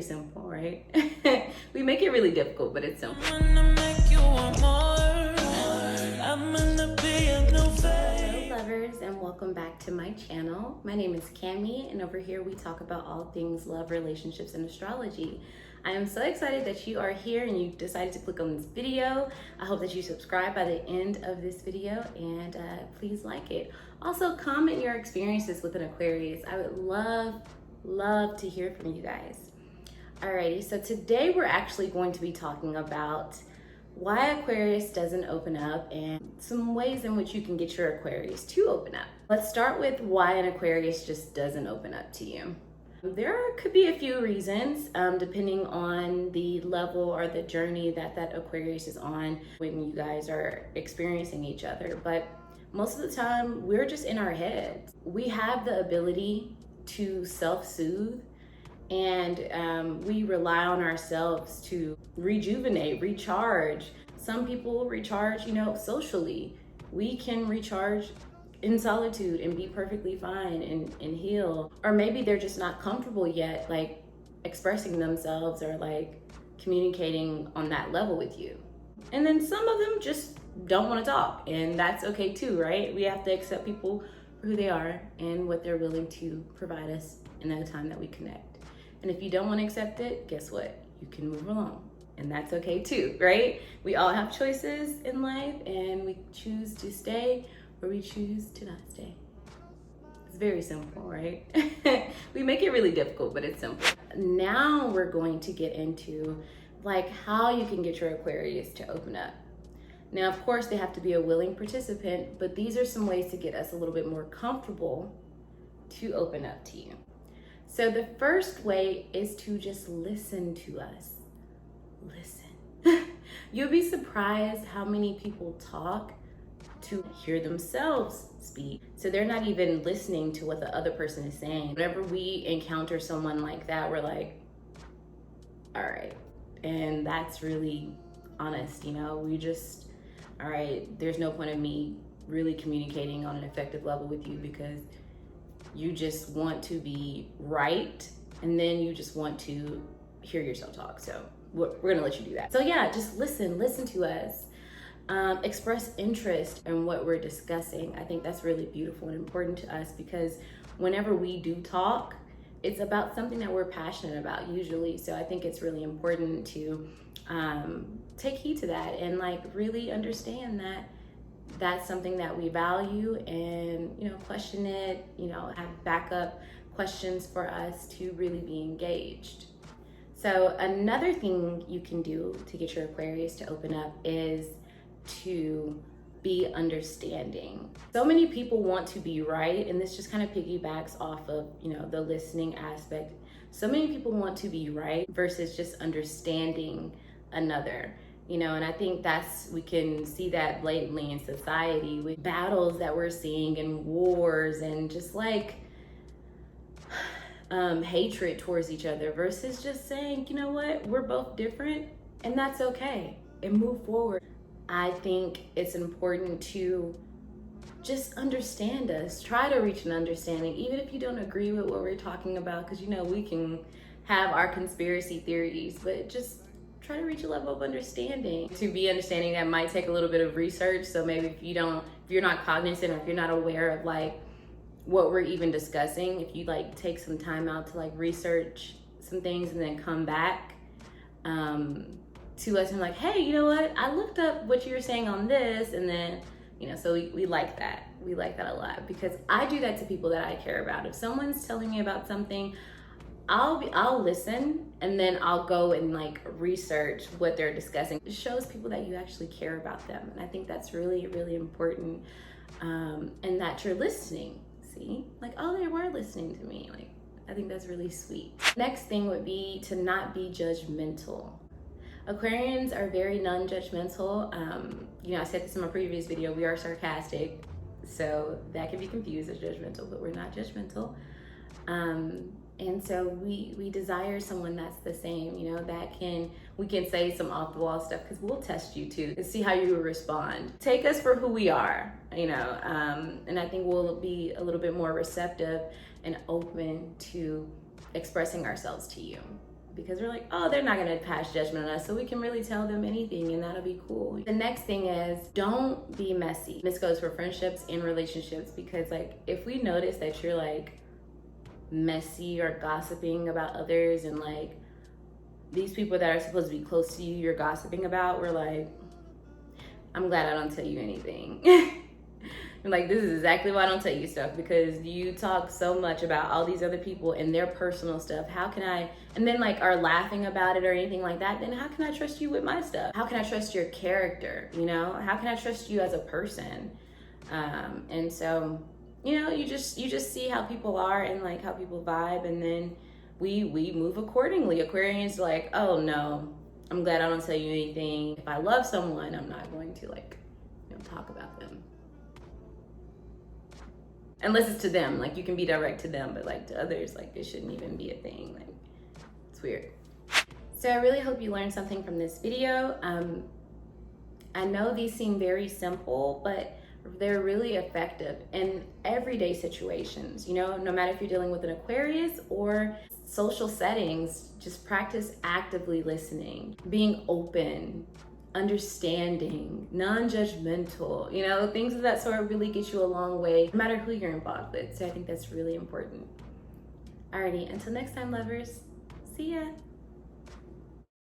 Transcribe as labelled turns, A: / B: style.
A: Simple, right? We make it really difficult, but it's simple. Hello lovers, and welcome back to my channel. My name is Cami, and over here we talk about all things love, relationships, and astrology. I am so excited that you are here and you decided to click on this video. I hope that you subscribe by the end of this video, and please like it. Also, comment your experiences with an Aquarius. I would love to hear from you guys. Alrighty, so today we're actually going to be talking about why Aquarius doesn't open up and some ways in which you can get your Aquarius to open up. Let's start with why an Aquarius just doesn't open up to you. There could be a few reasons, depending on the level or the journey that Aquarius is on when you guys are experiencing each other. But most of the time, we're just in our heads. We have the ability to self-soothe, and we rely on ourselves to rejuvenate, recharge. Some people recharge, socially. We can recharge in solitude and be perfectly fine and heal. Or maybe they're just not comfortable yet, like expressing themselves or like communicating on that level with you. And then some of them just don't want to talk, and that's okay too, right? We have to accept people for who they are and what they're willing to provide us in the time that we connect. And if you don't want to accept it, guess what? You can move along, and that's okay too, right? We all have choices in life, and we choose to stay or we choose to not stay. It's very simple, right? We make it really difficult, but it's simple. Now we're going to get into like how you can get your Aquarius to open up. Now, of course, they have to be a willing participant, but these are some ways to get us a little bit more comfortable to open up to you. So the first way is to just listen to us. Listen. You'll be surprised how many people talk to hear themselves speak. So they're not even listening to what the other person is saying. Whenever we encounter someone like that, we're like, all right. And that's really honest, we just, all right, there's no point in me really communicating on an effective level with you because you just want to be right, and then you just want to hear yourself talk. So we're gonna let you do that. So yeah, just listen to us. Express interest in what we're discussing. I think that's really beautiful and important to us because whenever we do talk, it's about something that we're passionate about usually. So I think it's really important to take heed to that and like really understand that that's something that we value, and question it, have backup questions for us to really be engaged. So another thing you can do to get your Aquarius to open up is to be understanding. So many people want to be right, and this just kind of piggybacks off of the listening aspect. So many people want to be right versus just understanding another. And I think we can see that blatantly in society with battles that we're seeing and wars and just like hatred towards each other versus just saying, you know what, we're both different and that's okay, and move forward. I think it's important to just understand us, try to reach an understanding, even if you don't agree with what we're talking about, because we can have our conspiracy theories, but just try to reach a level of understanding. To be understanding, that might take a little bit of research. So maybe if you're not cognizant, or if you're not aware of like what we're even discussing, if you like take some time out to like research some things and then come back to us and like, hey, you know what? I looked up what you were saying on this, and then so we like that. We like that a lot because I do that to people that I care about. If someone's telling me about something, I'll listen, and then I'll go and like research what they're discussing. It shows people that you actually care about them, and I think that's really, really important, and that you're listening. See, like, oh, they were listening to me. Like, I think that's really sweet. Next thing would be to not be judgmental. Aquarians are very non-judgmental. I said this in my previous video, we are sarcastic, so that can be confused as judgmental, but we're not judgmental. And so we desire someone that's the same, we can say some off the wall stuff because we'll test you too and see how you respond. Take us for who we are, and I think we'll be a little bit more receptive and open to expressing ourselves to you, because we're like, oh, they're not gonna pass judgment on us, so we can really tell them anything and that'll be cool. The next thing is, don't be messy. This goes for friendships and relationships, because like if we notice that you're like messy or gossiping about others, and like these people that are supposed to be close to you, you're gossiping about, we're like, I'm glad I don't tell you anything. I'm like, this is exactly why I don't tell you stuff, because you talk so much about all these other people and their personal stuff. How can I, and then like are laughing about it or anything like that, then how can I trust you with my stuff? How can I trust your character, you know? How can I trust you as a person? And so, you know, you just see how people are and like how people vibe, and then we move accordingly. Aquarians are like, oh no, I'm glad I don't tell you anything. If I love someone, I'm not going to like, you know, talk about them. Unless it's to them, like you can be direct to them, but like to others, like it shouldn't even be a thing. Like, it's weird. So I really hope you learned something from this video. I know these seem very simple, but they're really effective in everyday situations. You know, no matter if you're dealing with an Aquarius or social settings, just practice actively listening, being open, understanding, non-judgmental, you know, things of that sort really get you a long way, no matter who you're involved with. So I think that's really important. Alrighty, until next time, lovers, see ya.